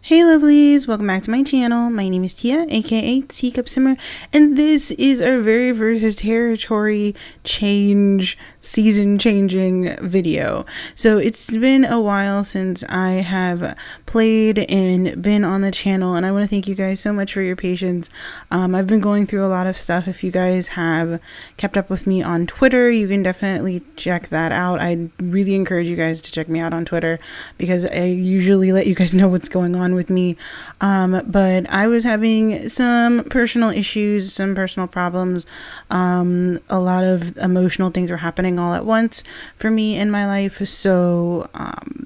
Hey lovelies, welcome back to my channel. My name is Tia, aka Teacup Simmer, and this is our very first territory change, season changing video. So it's been a while since I have played and been on the channel, and I want to thank you guys so much for your patience. I've been going through a lot of stuff. If you guys have kept up with me on Twitter, you can definitely check that out. I really encourage you guys to check me out on Twitter because I usually let you guys know what's going on with me. But I was having some personal issues, some personal problems. A lot of emotional things were happening all at once for me in my life. So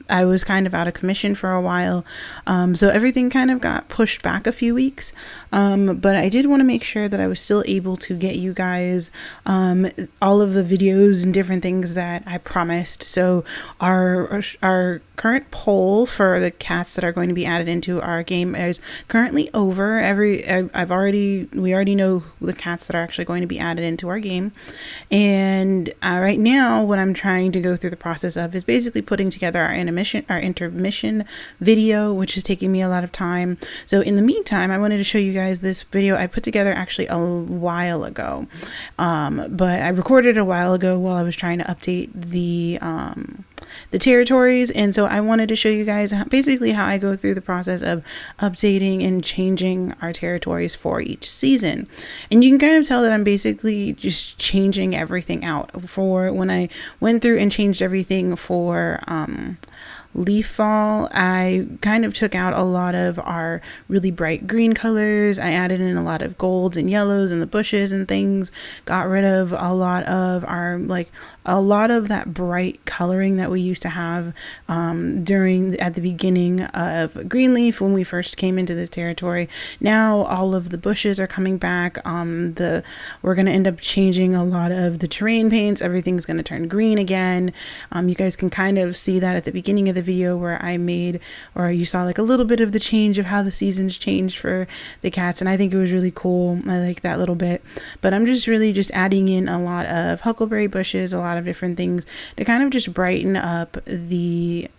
I was kind of out of commission for a while. So everything kind of got pushed back a few weeks. But I did want to make sure that I was still able to get you guys all of the videos and different things that I promised. So our current poll for the cats that are going to be added into our game is currently over. We already know the cats that are actually going to be added into our game, and right now what I'm trying to go through the process of is basically putting together our intermission video, which is taking me a lot of time. So in the meantime, I wanted to show you guys this video I put together actually a while ago, but I recorded a while ago while I was trying to update the territories, and so I wanted to show you guys basically how I go through the process of updating and changing our territories for each season. And you can kind of tell that I'm basically just changing everything out. For when I went through and changed everything for leaf fall, I kind of took out a lot of our really bright green colors. I added in a lot of golds and yellows in the bushes and things, got rid of a lot of our a lot of that bright coloring that we used to have at the beginning of Greenleaf when we first came into this territory. Now all of the bushes are coming back. We're going to end up changing a lot of the terrain paints. Everything's going to turn green again. You guys can kind of see that at the beginning of the video where you saw like a little bit of the change of how the seasons changed for the cats, and I think it was really cool. I like that little bit, but I'm just really just adding in a lot of huckleberry bushes, a lot of different things to kind of just brighten up the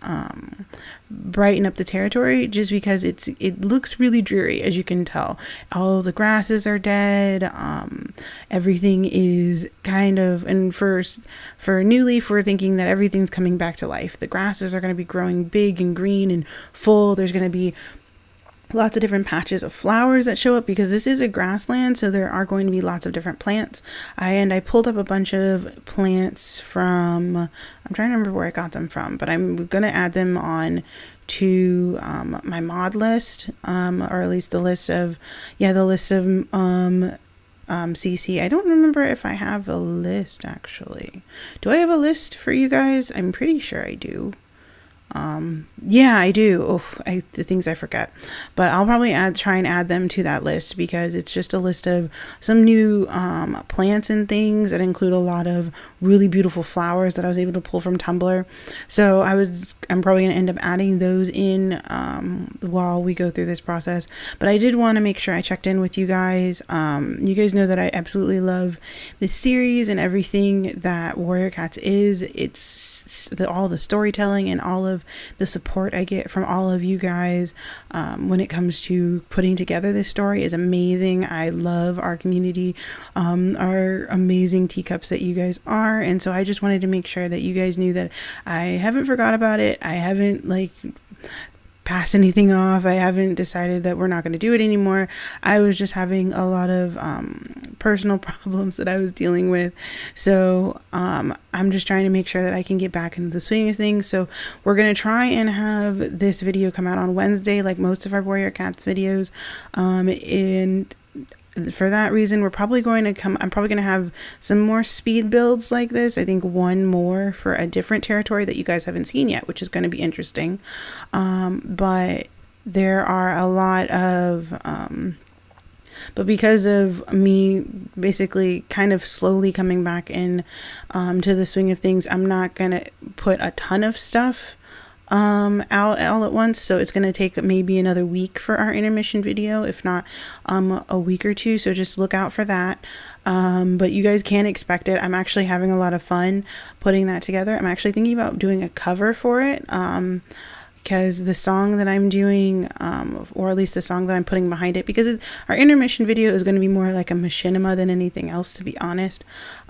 territory, just because it looks really dreary. As you can tell, all the grasses are dead. Everything is kind of, and for New Leaf, we're thinking that everything's coming back to life. The grasses are going to be growing big and green and full. There's going to be lots of different patches of flowers that show up because this is a grassland, so there are going to be lots of different plants. I pulled up a bunch of plants from, I'm trying to remember where I got them from, but I'm going to add them on to my mod list, or at least the list of CC. I don't remember if I have a list actually. Do I have a list for you guys? I'm pretty sure I do. Yeah, I do. The things I forget, but I'll probably try and add them to that list because it's just a list of some new plants and things that include a lot of really beautiful flowers that I was able to pull from Tumblr. So I'm probably going to end up adding those in while we go through this process. But I did want to make sure I checked in with you guys. You guys know that I absolutely love this series and everything that Warrior Cats is. It's all the storytelling and all of the support I get from all of you guys when it comes to putting together this story is amazing. I love our community, our amazing teacups that you guys are, and so I just wanted to make sure that you guys knew that I haven't forgot about it. I haven't pass anything off. I haven't decided that we're not going to do it anymore. I was just having a lot of personal problems that I was dealing with. So I'm just trying to make sure that I can get back into the swing of things. So we're going to try and have this video come out on Wednesday, like most of our Warrior Cats videos. And for that reason, I'm probably going to have some more speed builds like this. I think one more for a different territory that you guys haven't seen yet, which is going to be interesting. But there are a lot of, but because of me basically kind of slowly coming back in to the swing of things, I'm not going to put a ton of stuff out all at once, so it's going to take maybe another week for our intermission video, if not a week or two, so just look out for that. But you guys can expect it. I'm actually having a lot of fun putting that together. I'm actually thinking about doing a cover for it. because the song that I'm doing, or at least the song that I'm putting behind it, because our intermission video is going to be more like a machinima than anything else, to be honest.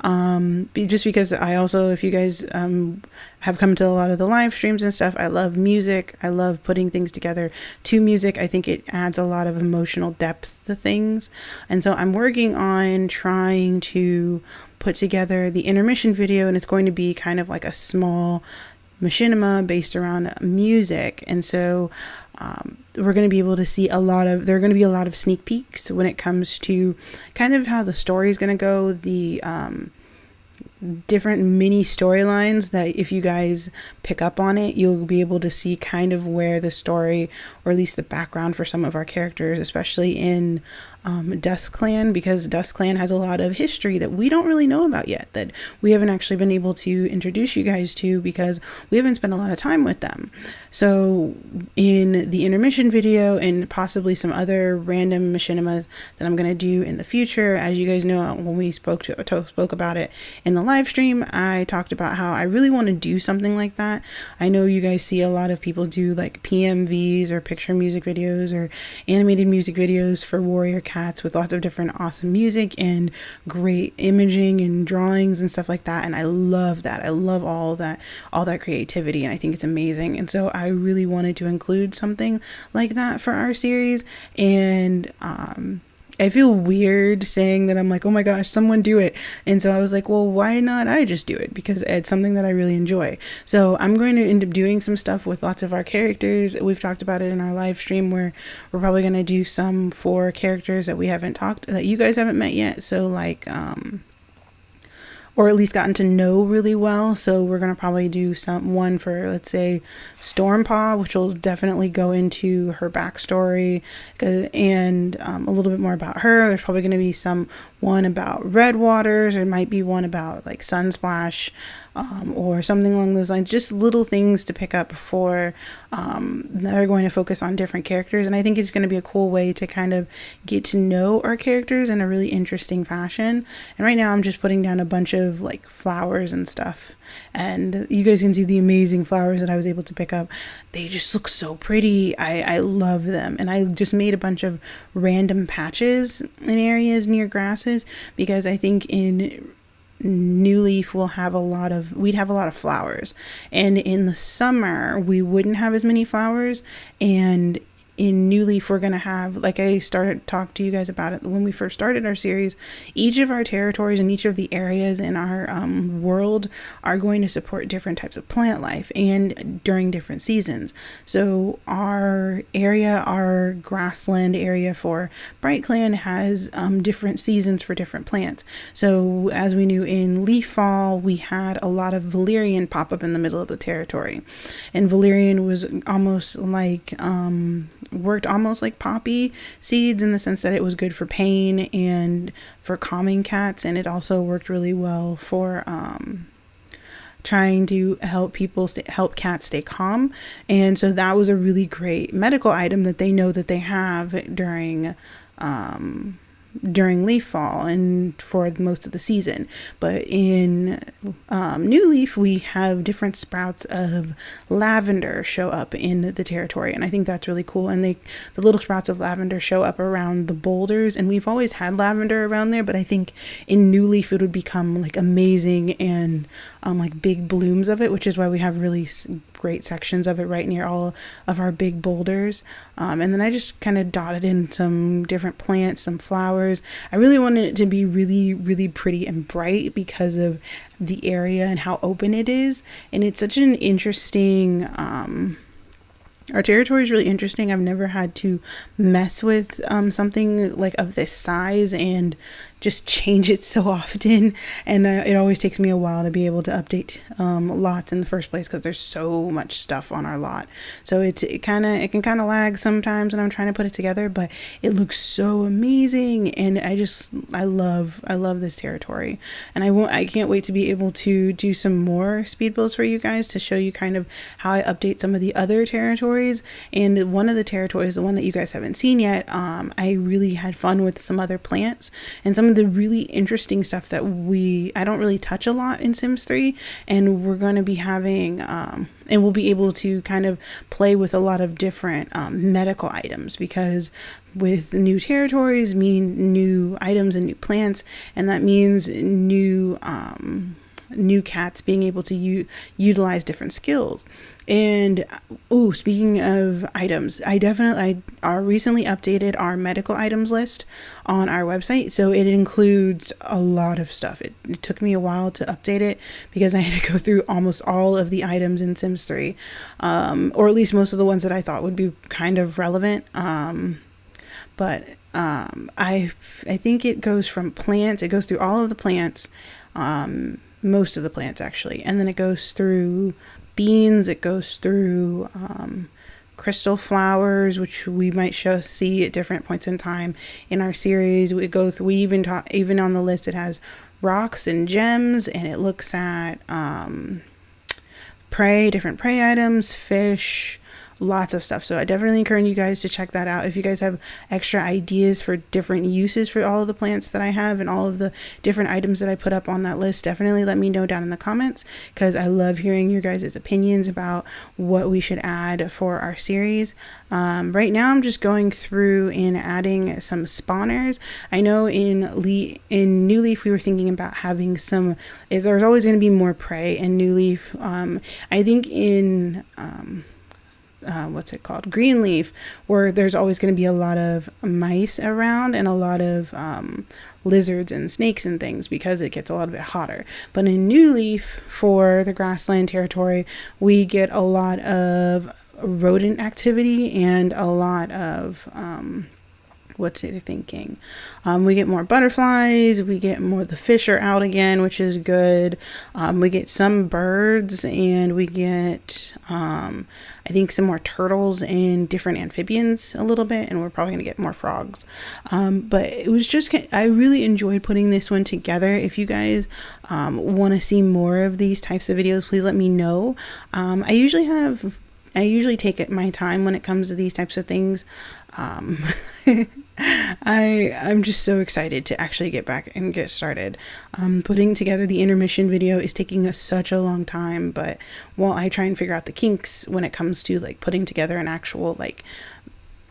Just because I also, if you guys have come to a lot of the live streams and stuff, I love music. I love putting things together to music. I think it adds a lot of emotional depth to things. And so I'm working on trying to put together the intermission video, and it's going to be kind of like a small machinima based around music. And so we're going to be able to see there are going to be a lot of sneak peeks when it comes to kind of how the story is going to go, the different mini storylines that if you guys pick up on it, you'll be able to see kind of where the story, or at least the background for some of our characters, especially in Dusk Clan, because Dusk Clan has a lot of history that we don't really know about yet, that we haven't actually been able to introduce you guys to because we haven't spent a lot of time with them. So in the intermission video, and possibly some other random machinimas that I'm going to do in the future, as you guys know, when we spoke about it in the live stream, I talked about how I really want to do something like that. I know you guys see a lot of people do like PMVs or picture music videos or animated music videos for warrior cats with lots of different awesome music and great imaging and drawings and stuff like that. And I love that. I love all that creativity, and I think it's amazing. And so I really wanted to include something like that for our series. And I feel weird saying that. I'm like, oh my gosh, someone do it. And so I was like, well, why not I just do it? Because it's something that I really enjoy. So I'm going to end up doing some stuff with lots of our characters. We've talked about it in our live stream, where we're probably going to do some for characters that you guys haven't met yet. So like, or at least gotten to know really well. So we're going to probably do one for, let's say, Stormpaw, which will definitely go into her backstory and a little bit more about her. There's probably going to be one about Red Waters, or it might be one about like Sunsplash, or something along those lines. Just little things to pick up for that are going to focus on different characters. And I think it's going to be a cool way to kind of get to know our characters in a really interesting fashion. And right now I'm just putting down a bunch of like flowers and stuff, and you guys can see the amazing flowers that I was able to pick up. They just look so pretty. I love them. And I just made a bunch of random patches in areas near grasses, because I think in New Leaf we'd have a lot of flowers, and in the summer we wouldn't have as many flowers. And in New Leaf we're going to have, like I talked to you guys about it when we first started our series, each of our territories and each of the areas in our world are going to support different types of plant life and during different seasons. So our grassland area for Bright Clan has different seasons for different plants. So as we knew in Leaf Fall, we had a lot of valerian pop up in the middle of the territory, and valerian was worked almost like poppy seeds, in the sense that it was good for pain and for calming cats, and it also worked really well for trying to help cats stay calm. And so that was a really great medical item that they know that they have during Leaf Fall and for most of the season. But in New Leaf, we have different sprouts of lavender show up in the territory, and I think that's really cool. And the little sprouts of lavender show up around the boulders, and we've always had lavender around there, but I think in New Leaf it would become like amazing and like big blooms of it, which is why we have really great sections of it right near all of our big boulders. And then I just kind of dotted in some different plants, some flowers. I really wanted it to be really, really pretty and bright because of the area and how open it is. And it's such an interesting, our territory is really interesting. I've never had to mess with something like of this size and just change it so often, and it always takes me a while to be able to update lots in the first place, because there's so much stuff on our lot. So it can kind of lag sometimes when I'm trying to put it together, but it looks so amazing, and I love this territory. And I can't wait to be able to do some more speed builds for you guys to show you kind of how I update some of the other territories territories, and one of the territories, the one that you guys haven't seen yet, I really had fun with some other plants and some of the really interesting stuff that I don't really touch a lot in Sims 3, and we're going to be having and we'll be able to kind of play with a lot of different medical items, because with new territories mean new items and new plants, and that means new cats being able to utilize different skills. And speaking of items, I recently updated our medical items list on our website, so it includes a lot of stuff. It took me a while to update it because I had to go through almost all of the items in Sims 3, or at least most of the ones that I thought would be kind of relevant. But I think it goes from plants. It goes through all of the plants, most of the plants actually, and then it goes through beans. It goes through crystal flowers, which we might see at different points in time in our series. We even on the list it has rocks and gems, and it looks at different prey items, fish, lots of stuff. So I definitely encourage you guys to check that out. If you guys have extra ideas for different uses for all of the plants that I have and all of the different items that I put up on that list, definitely let me know down in the comments, because I love hearing your guys' opinions about what we should add for our series. Right now I'm just going through and adding some spawners. I know in New Leaf we were thinking about having there's always going to be more prey in New Leaf. I think in Greenleaf, where there's always going to be a lot of mice around and a lot of lizards and snakes and things, because it gets a little bit hotter. But in New Leaf, for the grassland territory, we get a lot of rodent activity and a lot of we get more butterflies, we get more, the fish are out again, which is good. We get some birds, and we get I think some more turtles and different amphibians a little bit, and we're probably going to get more frogs. But it was I really enjoyed putting this one together. If you guys want to see more of these types of videos, please let me know. I usually take my time when it comes to these types of things. I'm just so excited to actually get back and get started. Putting together the intermission video is taking us such a long time, but while I try and figure out the kinks when it comes to like putting together an actual, like,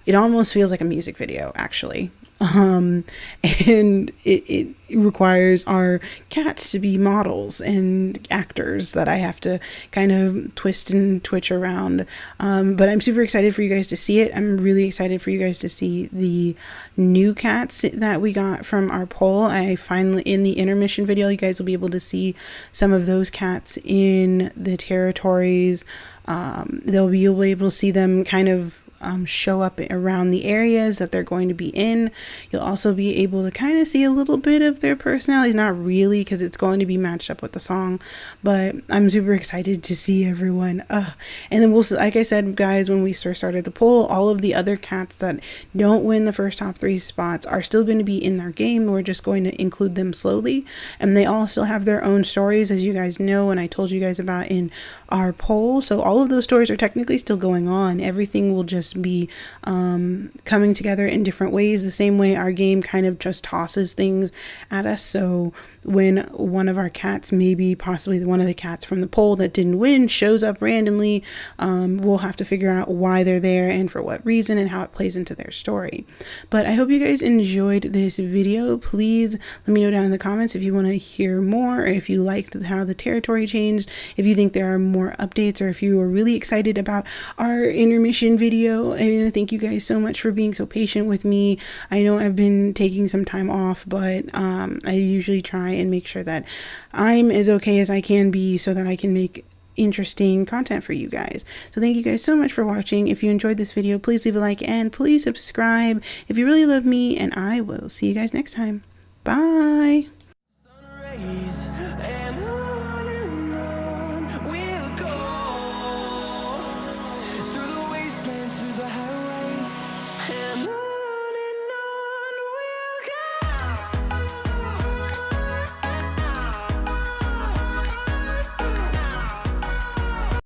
it almost feels like a music video actually. And it requires our cats to be models and actors that I have to kind of twist and twitch around. But I'm super excited for you guys to see it. I'm really excited for you guys to see the new cats that we got from our poll. In the intermission video, you guys will be able to see some of those cats in the territories. They'll be able to see them kind of show up around the areas that they're going to be in. You'll also be able to kind of see a little bit of their personalities, not really, because it's going to be matched up with the song, but I'm super excited to see everyone. And then like I said, guys, when we started the poll, all of the other cats that don't win the first top 3 spots are still going to be in their game. We're just going to include them slowly, and they all still have their own stories, as you guys know, and I told you guys about in our poll. So all of those stories are technically still going on. Everything will just be coming together in different ways, the same way our game kind of just tosses things at us. So when one of our cats, maybe possibly one of the cats from the poll that didn't win, shows up randomly, we'll have to figure out why they're there and for what reason and how it plays into their story. But I hope you guys enjoyed this video. Please let me know down in the comments if you want to hear more, or if you liked how the territory changed, if you think there are more updates, or if you are really excited about our intermission video. And thank you guys so much for being so patient with me. I know I've been taking some time off, but I usually try and make sure that I'm as okay as I can be so that I can make interesting content for you guys. So thank you guys so much for watching. If you enjoyed this video, please leave a like and please subscribe if you really love me, and I will see you guys next time. Bye.